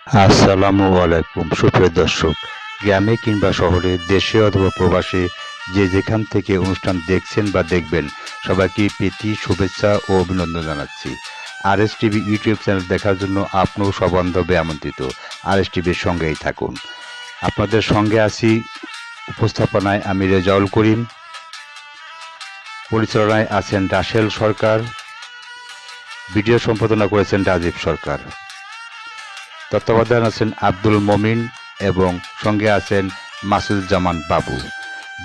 আসসালামু আলাইকুম সুপ্রিয় দর্শক, গ্রামে কিংবা শহরে, দেশে অথবা প্রবাসে, যে যেখান থেকে অনুষ্ঠান দেখছেন বা দেখবেন, সবাইকে প্রীতি শুভেচ্ছা ও অভিনন্দন জানাচ্ছি। আরএস টিভি ইউটিউব চ্যানেল দেখার জন্য আপনিও সবান্ধবে আমন্ত্রিত। আরএস টিভির সঙ্গেই থাকুন। আপনাদের সঙ্গে আছি উপস্থাপনায় আমি রেজাউল করিম, পরিচালনায় আছেন রাসেল সরকার, ভিডিও সম্পাদনা করেছেন রাজীব সরকার, তত্ত্বাবধান আছেন আব্দুল মমিন এবং সঙ্গে আছেন মাসুদুজ্জামান বাবু।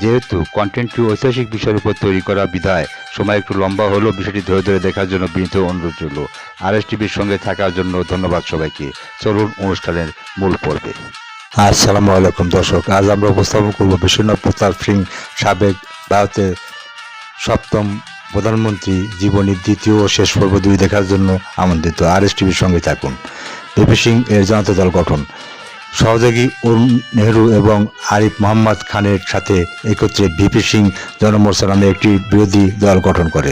যেহেতু কন্টেন্টটি ঐতিহাসিক বিষয়ের উপর তৈরি করা বিধায় সময় একটু লম্বা হলেও বিষয়টি ধরে ধরে দেখার জন্য বিনীত অনুরোধ রইল। আরএস টিভির সঙ্গে থাকার জন্য ধন্যবাদ সবাইকে। চলুন অনুষ্ঠানের মূল পর্বে। আসসালামু আলাইকুম দর্শক, আজ আমরা উপস্থাপন করব বিশ্বনাথ প্রতাপ সিং, সাবেক ভারতের সপ্তম প্রধানমন্ত্রী জীবনীর দ্বিতীয় ও শেষ পর্ব 2 দেখার জন্য আমন্ত্রিত। আরএস টিভির সঙ্গে থাকুন। ভিপি সিং এর জনতা দল গঠন। সহযোগী অরুণ নেহরু এবং আরিফ মোহাম্মদ খানের সাথে একত্রে ভিপি সিং জনমোর্চা নামে একটি বিরোধী দল গঠন করে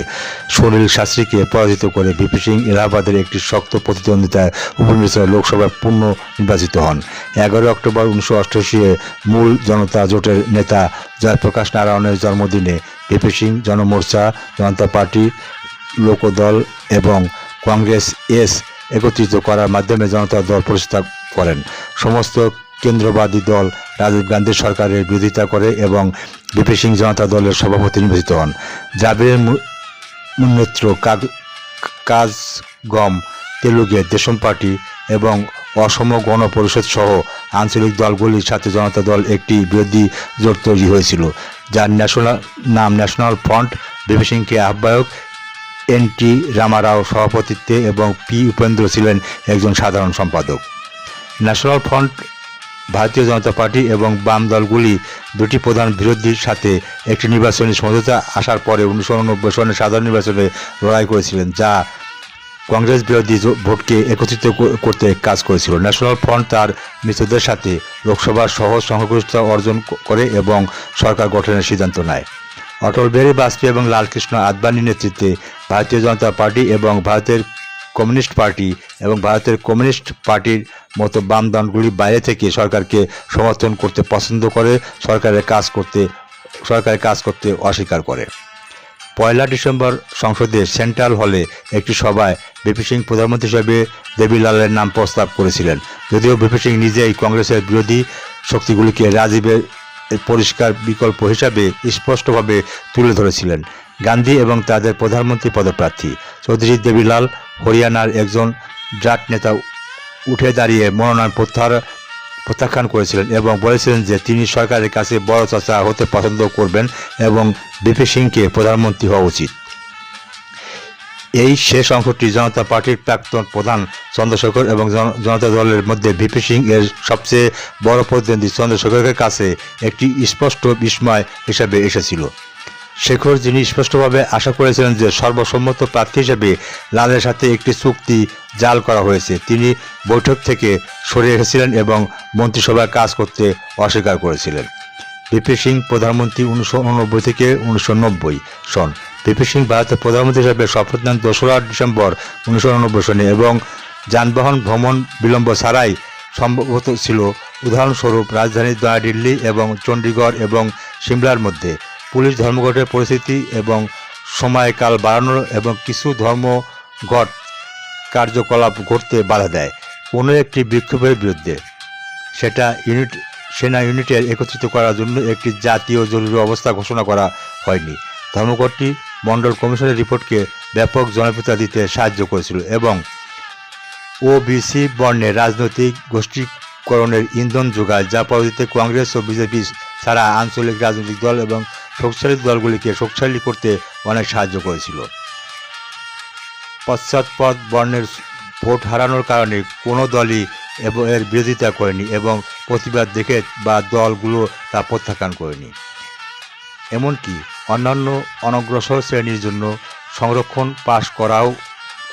সুনীল শাস্ত্রীকে পরাজিত করে ভিপি সিং এলাহাবাদের একটি শক্ত প্রতিদ্বন্দ্বিতায় উপনির্বাচনে লোকসভায় পুনঃ নির্বাচিত হন। 11 অক্টোবর 1988 মূল জনতা জোটের নেতা জয়প্রকাশ নারায়ণের জন্মদিনে ভিপি সিং জনমোর্চা, জনতা পার্টি, লোকদল এবং কংগ্রেস এস একত্রিত করার মাধ্যমে জনতা দল প্রতিষ্ঠা করেন। সমস্ত কেন্দ্রবাদী দল রাজীব গান্ধী সরকারের বিরোধিতা করে এবং ভিপি সিং জনতা দলের সভাপতি নির্বাচিত হন। জাবিরের মুন্নেত্র কাজগম তেলুগে দেশম পার্টি এবং অসম গণ পরিষদ সহ আঞ্চলিক দলগুলির সাথে জনতা দল একটি বিরোধী জোট তৈরি হয়েছিল, যার ন্যাশনাল ফ্রন্ট। ভিপি সিংকে আহ্বায়ক, এন.টি. রামারাও সভাপতিত্বে এবং পি. উপেন্দ্র ছিলেন একজন সাধারণ সম্পাদক। ন্যাশনাল ফ্রন্ট ভারতীয় জনতা পার্টি এবং বাম দলগুলি দুটি প্রধান বিরোধীর সাথে একটি নির্বাচনী সমঝোতা আসার পরে 1989 সনের সাধারণ নির্বাচনে লড়াই করেছিলেন, যা কংগ্রেস বিরোধী ভোটকে একত্রিত করতে কাজ করেছিল। ন্যাশনাল ফ্রন্ট তার মিত্রদের সাথে লোকসভার সহজ সংখ্যাগরিষ্ঠতা অর্জন করে এবং সরকার গঠনের সিদ্ধান্ত নেয়। অটল বিহারী বাজপেয়ী এবং লালকৃষ্ণ আদবানির নেতৃত্বে ভারতীয় জনতা পার্টি এবং ভারতের কমিউনিস্ট পার্টি এবং ভারতের কমিউনিস্ট পার্টির মতো বাম দলগুলি বাইরে থেকে সরকারকে সমর্থন করতে পছন্দ করে, সরকারের কাজ করতে অস্বীকার করে। 1 ডিসেম্বর সংসদে সেন্ট্রাল হলে একটি সভায় ভিপি সিং প্রধানমন্ত্রী হিসেবে দেবীলালের নাম প্রস্তাব করেছিলেন, যদিও ভিপি সিং নিজেই কংগ্রেসের বিরোধী শক্তিগুলিকে রাজীবের পরিষ্কার বিকল্প হিসাবে স্পষ্টভাবে তুলে ধরেছিলেন। গান্ধী এবং তাদের প্রধানমন্ত্রী পদপ্রার্থী চৌধুরী দেবীলাল হরিয়ানার একজন জাট নেতা উঠে দাঁড়িয়ে মনোনয়ন প্রত্যাখ্যান করেছিলেন এবং বলেছিলেন যে তিনি সরকারের কাছে বড় চাচা হতে পছন্দ করবেন এবং ভিপি সিংকে প্রধানমন্ত্রী হওয়া উচিত। এই শেষ অংশটি জনতা পার্টির প্রাক্তন প্রধান চন্দ্রশেখর এবং জনতা দলের মধ্যে ভিপি সিং এর সবচেয়ে বড় প্রতিদ্বন্দ্বী চন্দ্রশেখরের কাছে একটি স্পষ্ট বিস্ময় হিসেবে এসেছিল। শেখর, যিনি স্পষ্টভাবে আশা করেছিলেন যে সর্বসম্মত প্রার্থী হিসেবে লালের সাথে একটি চুক্তি জাল করা হয়েছে, তিনি বৈঠক থেকে সরে এসেছিলেন এবং মন্ত্রিসভায় কাজ করতে অস্বীকার করেছিলেন। ভিপি সিং প্রধানমন্ত্রী 1989 থেকে 1990 সন। ভিপি সিং ভারতের প্রধানমন্ত্রী হিসেবে শপথ নেন 2রা ডিসেম্বর 1989 সনে এবং যানবাহন ভ্রমণ বিলম্ব ছাড়াই সম্ভবত ছিল। উদাহরণস্বরূপ, রাজধানী নয়াদিল্লি এবং চণ্ডীগড় এবং সিমলার মধ্যে পুলিশ ধর্মঘটের পরিস্থিতি এবং সময়কাল বাড়ানো এবং কিছু ধর্মঘট কার্যকলাপ ঘটতে বাধা দেয়। কোনো একটি বিক্ষোভের বিরুদ্ধে সেনা ইউনিটের একত্রিত করার জন্য একটি জাতীয় জরুরি অবস্থা ঘোষণা করা হয়নি। ধর্মঘটটি মন্ডল কমিশনের রিপোর্টকে ব্যাপক জনপ্রিয়তা দিতে সাহায্য করেছিল এবং ওবিসি বর্ণের রাজনৈতিক গোষ্ঠীকরণের ইন্ধন যোগায়, যা পরবর্তীতে কংগ্রেস ও বিজেপি ছাড়া আঞ্চলিক রাজনৈতিক দল এবং শক্তিশালী দলগুলিকে শক্তিশালী করতে অনেক সাহায্য করেছিল। পশ্চাৎপদ বর্ণের ভোট হারানোর কারণে কোনো দলই এর বিরোধিতা করেনি এবং প্রতিবাদ দেখে বা দলগুলো তা প্রত্যাখ্যান করেনি। এমনকি অন্যান্য অনগ্রসর শ্রেণীর জন্য সংরক্ষণ পাশ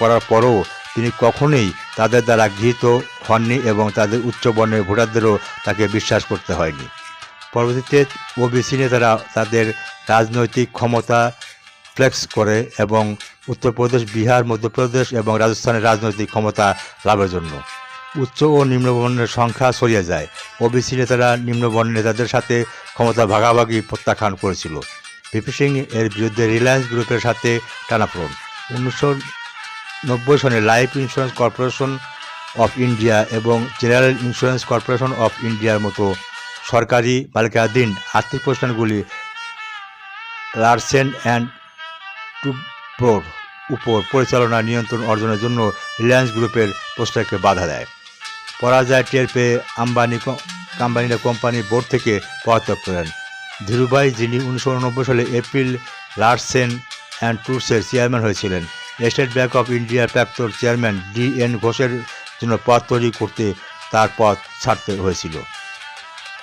করার পরও তিনি কখনোই তাদের দ্বারা গৃহীত হননি এবং তাদের উচ্চ বর্ণের ভোটারদেরও তাকে বিশ্বাস করতে হয়নি। পরবর্তীতে ওবিসি নেতারা তাদের রাজনৈতিক ক্ষমতা ফ্লেক্স করে এবং উত্তরপ্রদেশ, বিহার, মধ্যপ্রদেশ এবং রাজস্থানের রাজনৈতিক ক্ষমতা লাভের জন্য উচ্চ ও নিম্নবর্ণের সংখ্যা ছড়িয়ে যায়। ওবিসি নেতারা নিম্নবর্ণের নেতাদের সাথে ক্ষমতা ভাগাভাগি প্রত্যাখ্যান করেছিল। ভিপি সিং এর বিরুদ্ধে রিলায়েন্স গ্রুপের সাথে টানাপোড়েন। 1990 সনে life insurance corporation of India এবং জেনারেল ইন্স্যুরেন্স কর্পোরেশন অফ ইন্ডিয়ার মতো সরকারি মালিকানাধীন আর্থিক প্রতিষ্ঠানগুলি লারসেন অ্যান্ড টুব্রোর উপর পরিচালনা নিয়ন্ত্রণ অর্জনের জন্য রিলায়েন্স গ্রুপের প্রস্তাবকে বাধা দেয়। পরাজয় টের পেয়ে আম্বানিরা কোম্পানি বোর্ড থেকে পদত্যাগ করেন। ধীরুভাই, যিনি 1989 সালে এপ্রিল লারসেন অ্যান্ড টুব্রোর চেয়ারম্যান হয়েছিলেন, স্টেট ব্যাংক অফ ইন্ডিয়ার প্রাক্তন চেয়ারম্যান ডি.এন. ঘোষের জন্য পদ তৈরি করতে তার পদ ছাড়তে হয়েছিল।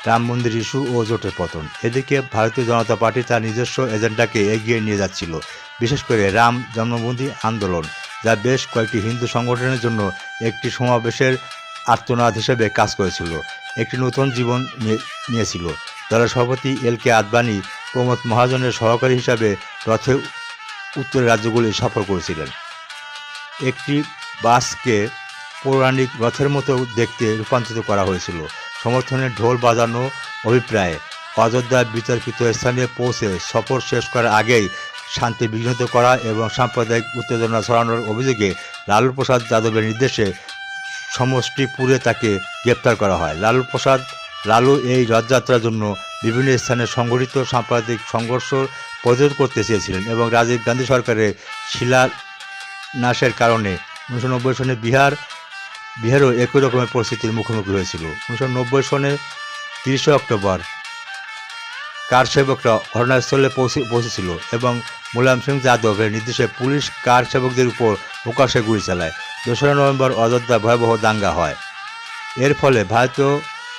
রাম মন্দির ইস্যু ও জোটের পতন। এদিকে ভারতীয় জনতা পার্টি তার নিজস্ব এজেন্ডাকে এগিয়ে নিয়ে যাচ্ছিল, বিশেষ করে রাম জন্মভূমি আন্দোলন, যা বেশ কয়েকটি হিন্দু সংগঠনের জন্য একটি সমাবেশের আর্তনাদ হিসেবে কাজ করেছিল, একটি নতুন জীবন নিয়েছিল। দলের সভাপতি এল.কে. আদবানি প্রমোদ মহাজনের সহকারী হিসাবে রথে উত্তরের রাজ্যগুলি সফর করেছিলেন। একটি বাসকে পৌরাণিক রথের মতো দেখতে রূপান্তরিত করা হয়েছিল। সমর্থনে ঢোল বাজানো অভিপ্রায়ে অযোধ্যার বিতর্কিত স্থানে পৌঁছে সফর শেষ করার আগেই শান্তি বিঘ্নিত করা এবং সাম্প্রদায়িক উত্তেজনা ছড়ানোর অভিযোগে লালু প্রসাদ যাদবের নির্দেশে সমষ্টিপুরে তাকে গ্রেপ্তার করা হয়। লালু এই রথযাত্রার জন্য বিভিন্ন স্থানে সংঘটিত সাম্প্রদায়িক সংঘর্ষ প্রতিরোধ করতে চেয়েছিলেন এবং রাজীব গান্ধী সরকারের শিলান্যাসের কারণে 1990 সনে বিহারও একই রকমের পরিস্থিতির মুখোমুখি হয়েছিল। 1990 সনে 30 অক্টোবর কারসেবকরা ঘটনাস্থলে পৌঁছেছিল এবং মুলায়ম সিং যাদবের নির্দেশে পুলিশ কার সেবকদের উপর প্রকাশ্যে গুলি চালায়। 2রা নভেম্বর অযোধ্যায় ভয়াবহ দাঙ্গা হয়। এর ফলে ভারতীয়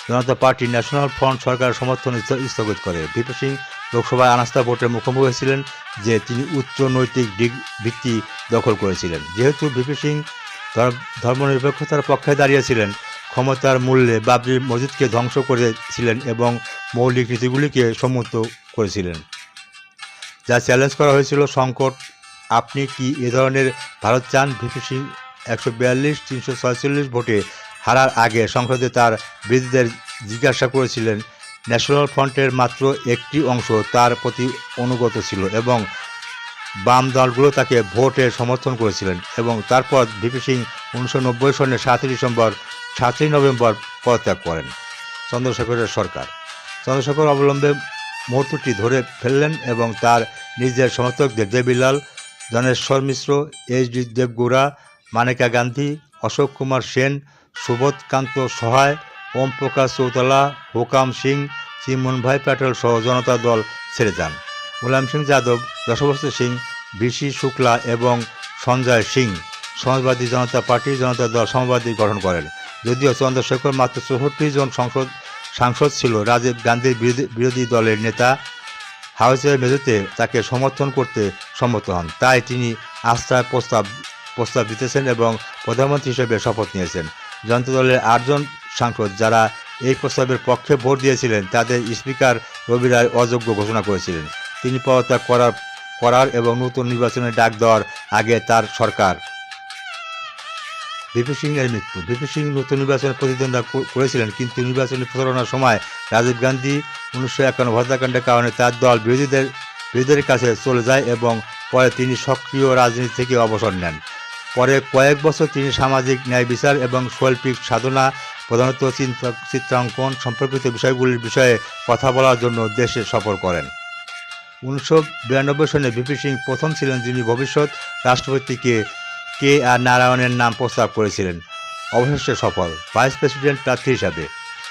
জনতা পার্টি ন্যাশনাল ফ্রন্ট সরকারের সমর্থন স্থগিত করে। ভিপি সিং লোকসভায় অনাস্থা ভোটের মুখোমুখি হয়েছিলেন যে তিনি উচ্চ নৈতিক ভিত্তি দখল করেছিলেন। যেহেতু ভিপি সিং ধর্মনিরপেক্ষতার পক্ষে দাঁড়িয়েছিলেন, ক্ষমতার মূল্যে বাবরি মসজিদকে ধ্বংস করেছিলেন এবং মৌলিক নীতিগুলিকে সম্মত করেছিলেন, যা চ্যালেঞ্জ করা হয়েছিল। সংকট, আপনি কি এ ধরনের ভারত চান? ভিপি সিং 142-346 ভোটে হারার আগে সংসদে তার বিরোধীদের জিজ্ঞাসা করেছিলেন। ন্যাশনাল ফ্রন্টের মাত্র একটি অংশ তার প্রতি অনুগত ছিল এবং বাম দলগুলো তাকে ভোটে সমর্থন করেছিলেন এবং তারপর ভিপি সিং 1990 সনের 7ই নভেম্বর পদত্যাগ করেন। চন্দ্রশেখরের সরকার। চন্দ্রশেখর অবলম্বে মুহূর্তটি ধরে ফেললেন এবং তার নিজের সমর্থকদের দেবীলাল, ধনেশ্বর মিশ্র, এইচ.ডি. দেবগৌড়া, মানেকা গান্ধী, অশোক কুমার সেন, সুবোধকান্ত সহায়, ওম প্রকাশ চৌতালা, হুকাম সিং, চিমনভাই প্যাটেল সহ জনতা দল ছেড়ে যান। মুলায়ম সিং যাদব, যশবন্ত সিং, ভিসি শুক্লা এবং সঞ্জয় সিং সমাজবাদী জনতা পার্টি জনতা দল সমাজবাদী গঠন করেন। যদিও চন্দ্রশেখর মাত্র 64 জন সাংসদ ছিল, রাজীব গান্ধীর বিরোধী দলের নেতা হাউসের মেঝেতে তাকে সমর্থন করতে সম্মত হন। তাই তিনি আস্থার প্রস্তাব দিতেছেন এবং প্রধানমন্ত্রী হিসেবে শপথ নিয়েছেন। জনতা দলের 8 জন সাংসদ যারা এই প্রস্তাবের পক্ষে ভোট দিয়েছিলেন তাদের স্পিকার রবি রায় অযোগ্য ঘোষণা করেছিলেন। তিনি পদত্যাগ করার এবং নতুন নির্বাচনের ডাক দেওয়ার আগে তার সরকার। ভিপি সিং এর মৃত্যু। ভিপি সিং নতুন নির্বাচনে প্রতিদ্বন্দ্বিতা করেছিলেন, কিন্তু নির্বাচনী প্রচারণার সময় রাজীব গান্ধী 1951 হত্যাকাণ্ডের কারণে তার দল বিরোধীদের কাছে চলে যায় এবং পরে তিনি সক্রিয় রাজনীতি থেকে অবসর নেন। পরে কয়েক বছর তিনি সামাজিক ন্যায় বিচার এবং শৈল্পিক সাধনা, প্রধানত চিত্রাঙ্কন সম্পর্কিত বিষয়গুলির বিষয়ে কথা বলার জন্য দেশে সফর করেন। 1992 সনে ভিপি সিং প্রথম ছিলেন যিনি ভবিষ্যৎ রাষ্ট্রপতি কে আর নারায়ণের নাম প্রস্তাব করেছিলেন, অবশেষে সফল ভাইস প্রেসিডেন্ট প্রার্থী হিসাবে।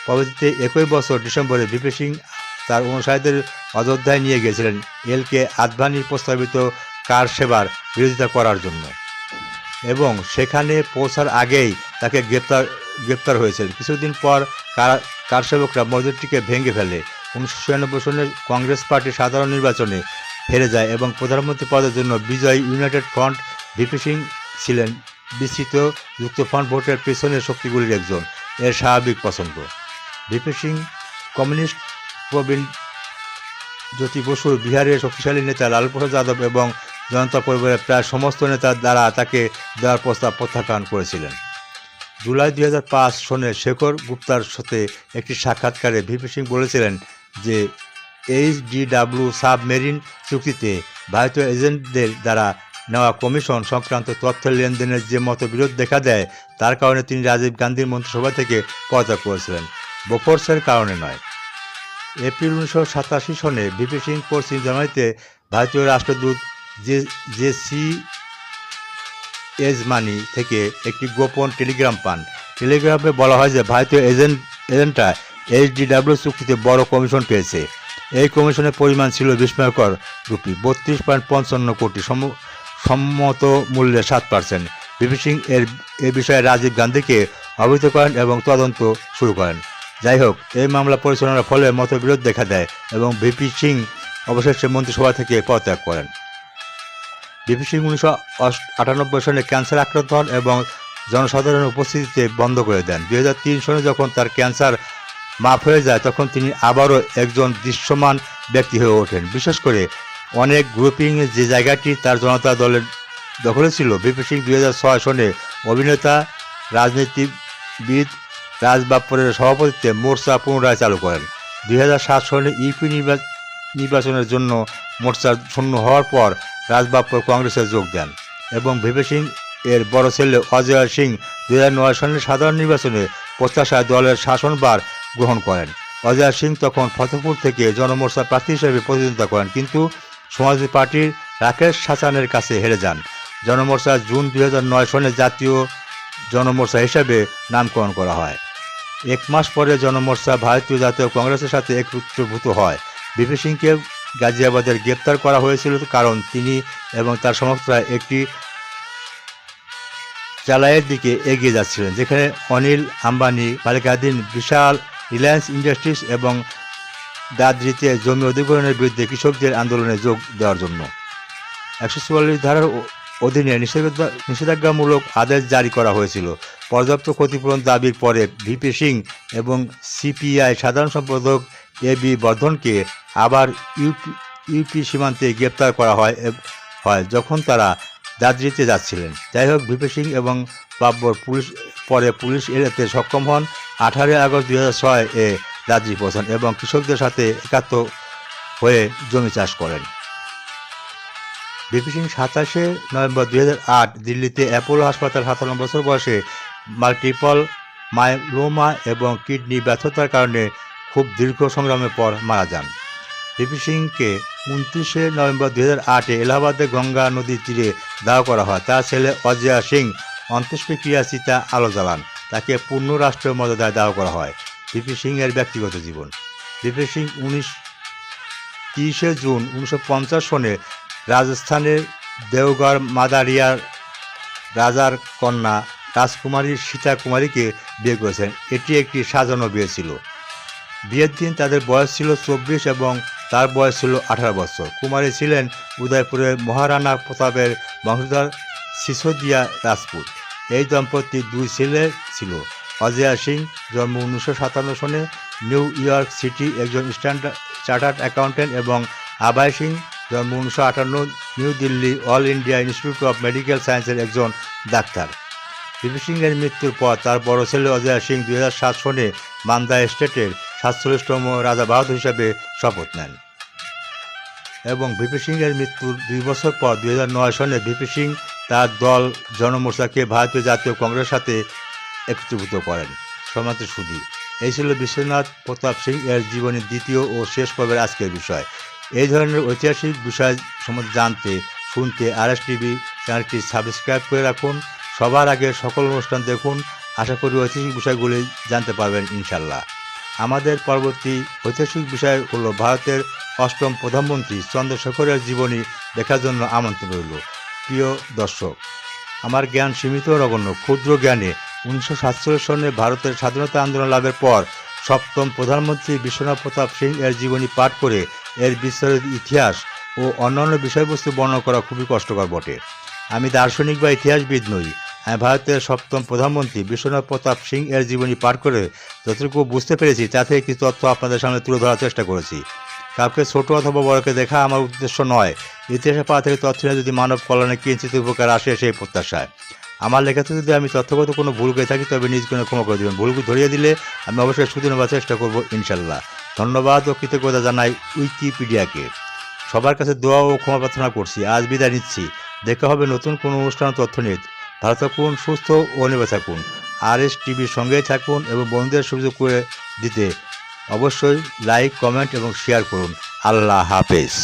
পরবর্তীতে একই বছর ডিসেম্বরে ভিপি সিং তার অনুসারীদের অযোধ্যায় নিয়ে গিয়েছিলেন এল.কে. আদবানির প্রস্তাবিত কার সেবার বিরোধিতা করার জন্য এবং সেখানে পৌঁছার আগেই তাকে গ্রেপ্তার হয়েছিল। কিছুদিন পর কারসেবকরা মসজিদটিকে ভেঙে ফেলে। 1996 সনে কংগ্রেস পার্টি সাধারণ নির্বাচনে হেরে যায় এবং প্রধানমন্ত্রী পদের জন্য বিজয়ী ইউনাইটেড ফ্রন্ট। ভিপি সিং ছিলেন বিস্তৃত যুক্তফ্রন্ট ভোটের পেছনের শক্তিগুলির একজন, এর স্বাভাবিক পছন্দ। ভিপি সিং কমিউনিস্ট প্রবীণ জ্যোতি বসু, বিহারের শক্তিশালী নেতা লালু প্রসাদ যাদব এবং জনতা পরিবারের প্রায় সমস্ত নেতার দ্বারা তাকে দেওয়ার প্রস্তাব প্রত্যাখ্যান করেছিলেন। জুলাই 2005 সনে শেখর গুপ্তার সাথে একটি সাক্ষাৎকারে ভিপি সিং বলেছিলেন যে HDW সাবমেরিন চুক্তিতে ভারতীয় এজেন্টদের দ্বারা নেওয়া কমিশন সংক্রান্ত তথ্যের লেনদেনের যে মতবিরোধ দেখা দেয় তার কারণে তিনি রাজীব গান্ধীর মন্ত্রিসভা থেকে পদত্যাগ করেছিলেন, বোফোর্সের কারণে নয়। এপ্রিল 1987 সনে ভিপি সিং পশ্চিম জার্মানিতে ভারতীয় রাষ্ট্রদূত জে.সি. এজমানি থেকে একটি গোপন টেলিগ্রাম পান। টেলিগ্রামে বলা হয় যে ভারতীয় এজেন্টরা HDW চুক্তিতে বড় কমিশন পেয়েছে। এই কমিশনের পরিমাণ ছিল বিস্ময়কর রুপি 32.55 কোটি, সম্মত মূল্যের 7%। ভিপি সিং এ বিষয়ে রাজীব গান্ধীকে অবহিত করেন এবং তদন্ত শুরু করেন। যাই হোক, এই মামলা পরিচালনার ফলে মতবিরোধ দেখা দেয় এবং ভিপি সিং অবশেষে মন্ত্রিসভা থেকে পদত্যাগ করেন। ভিপি সিং 1998 সনে ক্যান্সার আক্রান্ত হন এবং জনসাধারণের উপস্থিতিতে বন্ধ করে দেন। 2003 সনে যখন তার ক্যান্সার মাফ হয়ে যায় তখন তিনি আবারও একজন দৃশ্যমান ব্যক্তি হয়ে ওঠেন। বিশেষ করে অনেক গ্রুপিংয়ে যে জায়গাটি তার জনতা দলের দখলে ছিল। ভিপি সিং 2006 সনে অভিনেতা রাজনীতিবিদ রাজ বাপ্পরের সভাপতিত্বে মোর্চা পুনরায় চালু করেন। 2007 সনে ইউপি নির্বাচনের জন্য মোর্চা শূন্য হওয়ার পর রাজ বাপ্পর কংগ্রেসে যোগ দেন এবং ভিপি সিং এর বড় ছেলে অজয় সিং 2009 সনের সাধারণ নির্বাচনে প্রত্যাশায় দলের শাসনভার গ্রহণ করেন। অজয় সিং তখন ফতেপুর থেকে জনমোর্চার প্রার্থী হিসেবে প্রতিদ্বন্দ্বিতা করেন, কিন্তু সমাজবাদী পার্টির রাকেশ সাচানের কাছে হেরে যান। জনমোর্চা জুন 2009 সনে জাতীয় জনমোর্চা হিসেবে নামকরণ করা হয়। এক মাস পরে জনমোর্চা ভারতীয় জাতীয় কংগ্রেসের সাথে একত্রীভূত হয়। ভিপি সিংকে গাজিয়াবাদের গ্রেপ্তার করা হয়েছিল কারণ তিনি এবং তার সমর্থকরা একটি চালাইয়ের দিকে এগিয়ে যাচ্ছিলেন, যেখানে অনিল আম্বানি মালিকানাধীন বিশাল রিলায়েন্স ইন্ডাস্ট্রিজ এবং দাদরিতে জমি অধিগ্রহণের বিরুদ্ধে কৃষকদের আন্দোলনে যোগ দেওয়ার জন্য 144 ধারার অধীনে নিষেধাজ্ঞামূলক আদেশ জারি করা হয়েছিল। পর্যাপ্ত ক্ষতিপূরণ দাবির পরে ভিপি সিং এবং সিপিআই সাধারণ সম্পাদক এবি বর্ধনকে আবার ইউপি সীমান্তে গ্রেপ্তার করা হয় যখন তারা দাদরিতে যাচ্ছিলেন। যাই হোক, ভিপি সিং এবং বাব্বর পুলিশ এড়াতে সক্ষম হন। 18 আগস্ট 2006 এ দাদরি পৌঁছান এবং কৃষকদের সাথে একাত্ম হয়ে জমি চাষ করেন। ভিপি সিং 27 নভেম্বর 2008 দিল্লিতে অ্যাপোলো হাসপাতাল 57 বছর বয়সে মাল্টিপল মায়োলোমা এবং কিডনি ব্যর্থতার কারণে খুব দীর্ঘ সংগ্রামের পর মারা যান। ভিপি সিংকে 29 নভেম্বর 2008 এলাহাবাদে গঙ্গা নদীর তীরে দাহ করা হয়। তার ছেলে অজয় সিং অন্ত্যেষ্টিক্রিয়া চিতা আলো জ্বালান। তাকে পূর্ণ রাষ্ট্রীয় মর্যাদায় দাহ করা হয়। ভিপি সিং এর ব্যক্তিগত জীবন। ভিপি সিং 30 জুন 1950 সনে রাজস্থানের দেওগড় মাদারিয়ার রাজার কন্যা রাজকুমারী সীতা কুমারীকে বিয়ে করেছেন। এটি একটি সাজানো বিয়ে ছিল। বিয়ের দিন তাদের বয়স ছিল 24 এবং তার বয়স ছিল 18 বছর। কুমারী ছিলেন উদয়পুরের মহারানা প্রতাপের বংশধর সিসোদিয়া রাজপুত। এই দম্পতির 2 ছেলে ছিল। অজয় সিং জন্ম 1957 সনে নিউ ইয়র্ক সিটি, একজন চার্টার্ড অ্যাকাউন্টেন্ট, এবং আভয় সিং জন্ম 1958 new Delhi, all India institute of medical সায়েন্সের একজন ডাক্তার। ভিপি সিং এর মৃত্যুর পর তার বড় ছেলে অজয় সিং 2007 সনে মান্দা স্টেটের 47তম রাজা বাহাদুর হিসাবে শপথ নেন এবং ভিপি সিং এর মৃত্যুর 2 বছর পর 2009 সনে ভিপি সিং তার দল জনমোর্চাকে ভারতীয় জাতীয় কংগ্রেসের সাথে একত্রীভূত করেন। সম্মানিত সুধী, এই ছিল বিশ্বনাথ প্রতাপ সিং এর জীবনের দ্বিতীয় ও শেষ পর্বের আজকের বিষয়। এই ধরনের ঐতিহাসিক বিষয় সম্বন্ধে জানতে শুনতে RS টিভি চ্যানেলটি সাবস্ক্রাইব করে রাখুন। সবার আগে সকল অনুষ্ঠান দেখুন। আশা করি ঐতিহাসিক বিষয়গুলি জানতে পারবেন ইনশাল্লাহ। আমাদের পরবর্তী ঐতিহাসিক বিষয় হলো ভারতের 8ম প্রধানমন্ত্রী চন্দ্রশেখরের জীবনী দেখার জন্য আমন্ত্রণ রইল। প্রিয় দর্শক, আমার জ্ঞান সীমিত নগণ্য, ক্ষুদ্র জ্ঞানে 1947 সনে ভারতের স্বাধীনতা আন্দোলন লাভের পর 7ম প্রধানমন্ত্রী বিশ্বনাথ প্রতাপ সিং এর জীবনী পাঠ করে এর বিস্তারিত ইতিহাস ও অন্যান্য বিষয়বস্তু বর্ণনা করা খুবই কষ্টকর বটে। আমি দার্শনিক বা ইতিহাসবিদ নই। আমি ভারতের 7ম প্রধানমন্ত্রী বিশ্বনাথ প্রতাপ সিং এর জীবনী পাঠ করে যতটুকু বুঝতে পেরেছি তা থেকে কিছু তথ্য আপনাদের সামনে তুলে ধরার চেষ্টা করেছি। কাউকে ছোট অথবা বড়কে দেখা আমার উদ্দেশ্য নয়। ইতিহাসের পাড়া থেকে তথ্য নিয়ে যদি মানব কল্যাণে কিঞ্চিত উপকার আসে সেই প্রত্যাশায়। আমার লেখাতে যদি আমি তথ্যগত কোনো ভুল করে থাকি তবে নিজ কোনো ক্ষমা করে দেবেন। ভুলগুলো ধরিয়ে দিলে আমি অবশ্যই শুধরে নেওয়ার চেষ্টা করবো ইনশাল্লাহ। ধন্যবাদ ও কৃতজ্ঞতা জানাই উইকিপিডিয়াকে। সবার কাছে দোয়া ও ক্ষমা প্রার্থনা করছি। আজ বিদায় নিচ্ছি। দেখা হবে নতুন কোনো অনুষ্ঠান তথ্য নিয়ে। ভালো থাকুন, সুস্থ ও নিরাপদে থাকুন। RS টিভির সঙ্গেই থাকুন এবং বন্ধুদের সুযোগ করে দিতে অবশ্যই লাইক, কমেন্ট এবং শেয়ার করুন। আল্লাহ হাফেজ।